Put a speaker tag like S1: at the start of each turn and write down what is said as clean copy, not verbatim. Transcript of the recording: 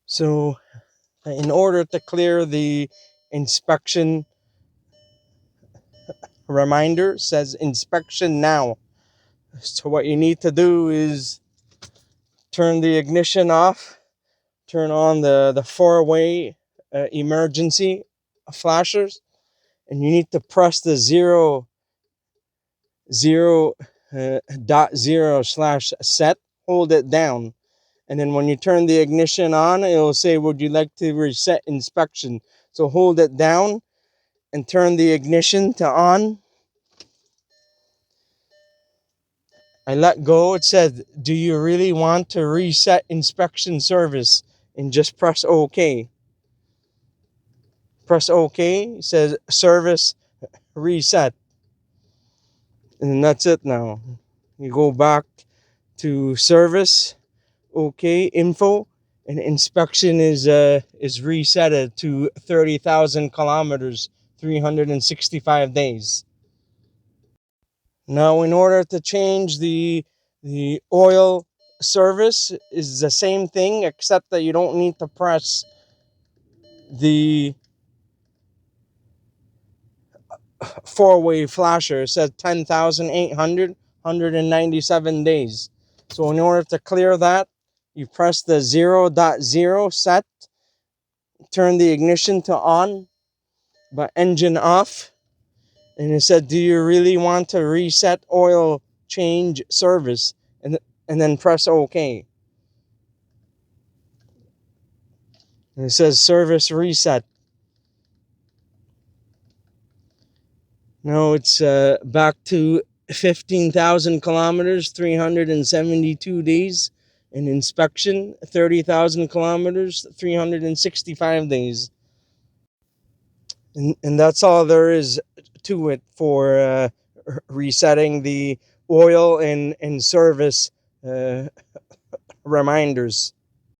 S1: So in order to clear the inspection reminder, says inspection now. So what you need to do is turn the ignition off, turn on the four-way emergency flashers, and you need to press the 0.0/set, hold it down. And then when you turn the ignition on, it'll say, would you like to reset inspection? So hold it down and turn the ignition to on. I let go. It said, do you really want to reset inspection service? And just press OK. Press OK. It says service reset. And that's it now. You go back to service, OK, info, and inspection is resetted to 30,000 kilometers, 365 days. Now, in order to change the oil service, is the same thing, except that you don't need to press the four-way flasher. It says 10,800, 197 days. So in order to clear that, you press the 0.0 set, turn the ignition to on, but engine off. And it said, do you really want to reset oil change service? And then press OK. And it says service reset. Now it's back to 15,000 kilometers, 372 days. And inspection, 30,000 kilometers, 365 days. And that's all there is to it for resetting the oil and service reminders.